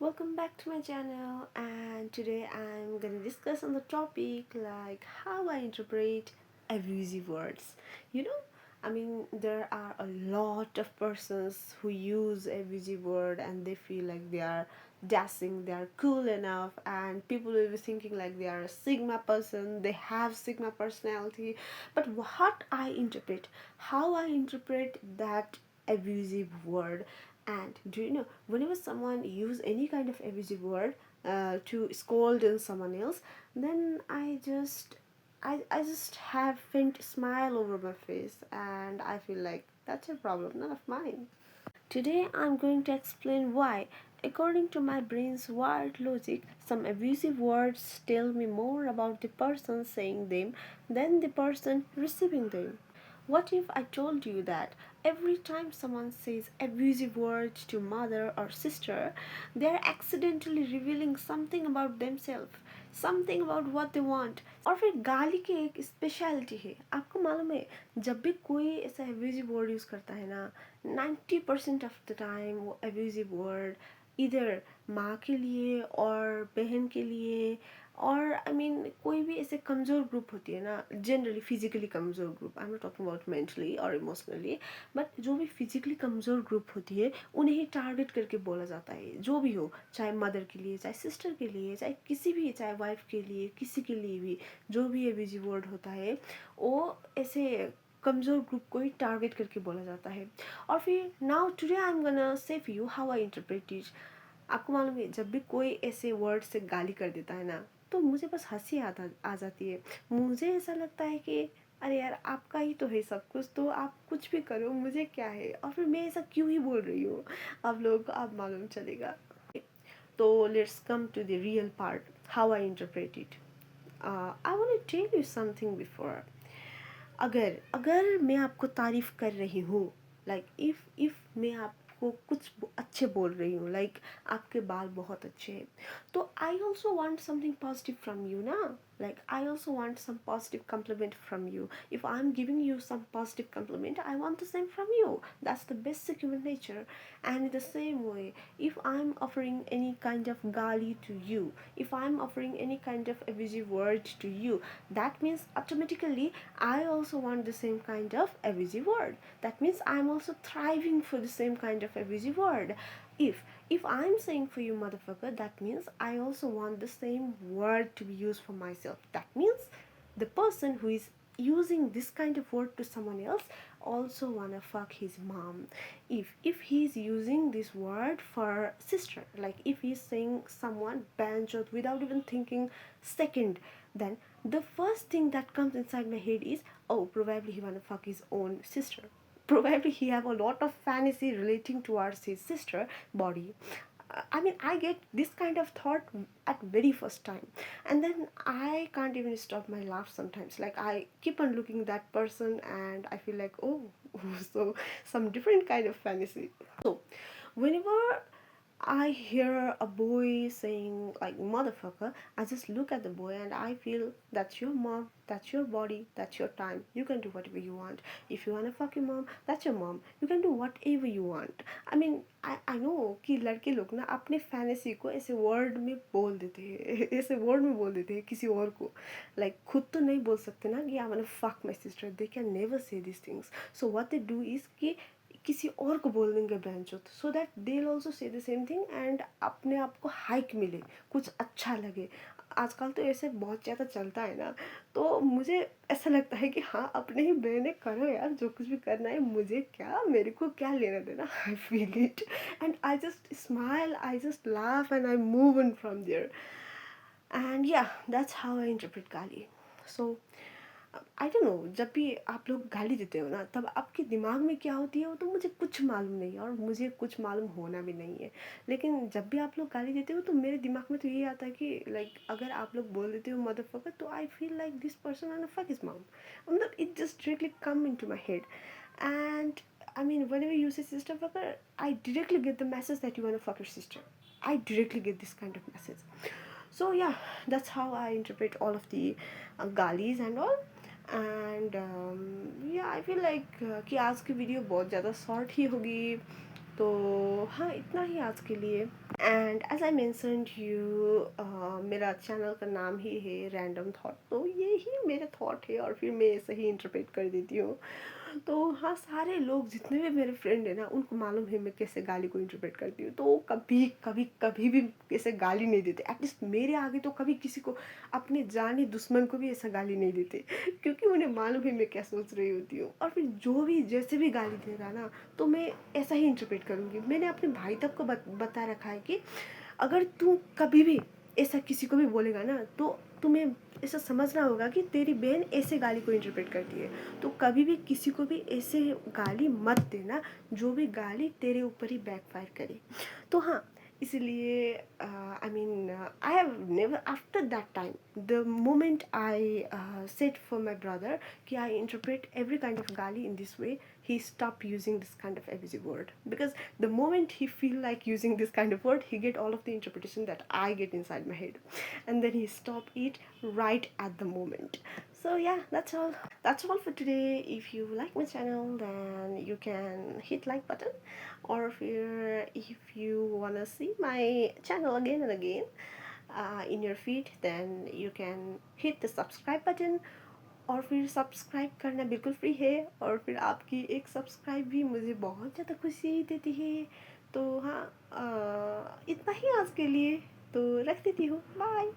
Welcome back to my channel, and today I'm gonna discuss on the topic like how I interpret abusive words. You know, there are a lot of persons who use abusive word and they feel like they are dashing, they are cool enough, and people will be thinking like they are a Sigma person, they have Sigma personality. But how I interpret that abusive word. And do you know, whenever someone use any kind of abusive word to scold in someone else, then I just have faint smile over my face, and I feel like that's your problem, none of mine. Today I'm going to explain why, according to my brain's wired logic, some abusive words tell me more about the person saying them than the person receiving them. What if I told you that every time someone says abusive words to mother or sister, they are accidentally revealing something about themselves, something about what they want. और फिर गाली की एक speciality है, आपको मालूम है, जब भी कोई ऐसा एब्यूजिव वर्ड यूज़ करता है ना, 90% ऑफ द टाइम वो एब्यूजिव वर्ड इधर माँ के लिए और बहन के लिए, और कोई भी ऐसे कमज़ोर ग्रुप होती है ना, जनरली फिजिकली कमज़ोर group, I am not talking about mentally और इमोशनली, बट जो भी फिजिकली कमज़ोर ग्रुप होती है उन्हें ही टारगेट करके बोला जाता है, जो भी हो, चाहे मदर के लिए, चाहे सिस्टर के लिए, चाहे किसी भी, चाहे वाइफ के लिए, किसी के लिए भी, जो भी एब्यूजिव वर्ड होता है वो ऐसे कमज़ोर ग्रुप को ही टारगेट करके बोला जाता है. और फिर now today I am gonna say for you how I interpret it. आपको मालूम है, जब भी कोई ऐसे वर्ड से गाली कर देता है ना, तो मुझे बस हंसी आ जाती है. मुझे ऐसा लगता है कि अरे यार, आपका ही तो है सब कुछ, तो आप कुछ भी करो, मुझे क्या है, और फिर मैं ऐसा क्यों ही बोल रही हूँ, आप लोगों को अब मालूम चलेगा. तो let's come to the real part, how I interpret it. I want to tell you something before. अगर अगर मैं आपको तारीफ़ कर रही हूँ, लाइक इफ़ मैं आपको कुछ अच्छे बोल रही हूँ, लाइक आपके बाल बहुत अच्छे हैं, तो I also want something positive from you ना. Like, I also want some positive compliment from you. If I'm giving you some positive compliment, I want the same from you. That's the basic human nature. And in the same way, if I'm offering any kind of gali to you, if I'm offering any kind of abusive word to you, that means automatically I also want the same kind of abusive word. That means I'm also thriving for the same kind of abusive word. If I'm saying for you motherfucker, that means I also want the same word to be used for myself. That means the person who is using this kind of word to someone else also wanna fuck his mom. If he's using this word for sister, like if he's saying someone banjot without even thinking second, then the first thing that comes inside my head is, oh, probably he wanna fuck his own sister, probably he have a lot of fantasy relating towards his sister body. I get this kind of thought at very first time, and then I can't even stop my laugh sometimes. Like, I keep on looking at that person and I feel like, oh, so some different kind of fantasy. So whenever I hear a boy saying like motherfucker, I just look at the boy and I feel that's your mom, that's your body, that's your time. You can do whatever you want. If you wanna fuck your mom, that's your mom. You can do whatever you want. I know कि लड़के लोग ना अपने fantasy को ऐसे word में बोल देते हैं, ऐसे वर्ड में बोल देते हैं किसी और को. Like, खुद तो नहीं बोल सकते ना कि I wanna fuck my sister. They can never say these things. So what they do is कि किसी और को बोल देंगे बेंचोत, so that they will also say the same thing, and अपने आप को हाइक मिले, कुछ अच्छा लगे. आजकल तो ऐसे बहुत ज़्यादा चलता है ना, तो मुझे ऐसा लगता है कि हाँ, अपने ही बहने करो यार, जो कुछ भी करना है, मुझे क्या, मेरे को क्या लेना देना. I feel it and I just smile, I just laugh and I move on from there. And yeah, that's how I interpret गाली. सो आई डोंट नो, जब भी आप लोग गाली देते हो ना, तब आपके दिमाग में क्या होती है वो तो मुझे कुछ मालूम नहीं है, और मुझे कुछ मालूम होना भी नहीं है. लेकिन जब भी आप लोग गाली देते हो तो मेरे दिमाग में तो यही आता है कि लाइक, अगर आप लोग बोल देते हो मदरफकर, तो I feel like this person want to fuck his mom. मतलब it just directly come into my head. And whenever you say sister fucker, I directly get the message that you want to fuck your sister. I directly get this kind of message. So yeah, that's how I interpret all of the galis and all. And या, आई feel like कि आज की video बहुत ज़्यादा short ही होगी, तो हाँ, इतना ही आज के लिए। And as I mentioned you, मेरा चैनल का नाम ही है रैंडम थॉट, तो ये ही मेरे थॉट है और फिर मैं ऐसे ही इंटरप्रेट कर देती हूँ। तो हाँ, सारे लोग जितने भी मेरे फ्रेंड है ना, उनको मालूम है मैं कैसे गाली को इंटरप्रेट करती हूँ, तो वो कभी कभी कभी भी कैसे गाली नहीं देते। एटलीस्ट मेरे आगे तो कभी किसी को, अपने जाने दुश्मन को भी ऐसा गाली नहीं देते, क्योंकि उन्हें मालूम है मैं क्या सोच रही होती हूँ। और फिर जो भी जैसे भी गाली देगा ना, तो मैं ऐसा ही इंटरप्रेट करूँगी। मैंने अपने भाई तक को बता रखा है कि अगर तू कभी भी ऐसा किसी को भी बोलेगा ना, तो तुम्हें ऐसा समझना होगा कि तेरी बहन ऐसे गाली को इंटरप्रेट करती है। तो कभी भी किसी को भी ऐसे गाली मत देना, जो भी गाली तेरे ऊपर ही बैकफायर करे। तो हाँ, इसलिए I mean I have never after that time, the moment I set for my brother कि आई interpret every kind of gali in this way, he stopped using this kind of abusive word, because the moment he feel like using this kind of word, he get all of the interpretation that I get inside my head, and then he stop it right at the moment. So yeah, that's all for today. If you like my channel, then you can hit like button, or if you wanna see my channel again and again in your feed, then you can hit the subscribe button। और फिर subscribe करना बिल्कुल free है, और फिर आपकी एक subscribe भी मुझे बहुत ज़्यादा खुशी देती है। तो हाँ, इतना ही आज के लिए, तो रख देती हूँ, बाय।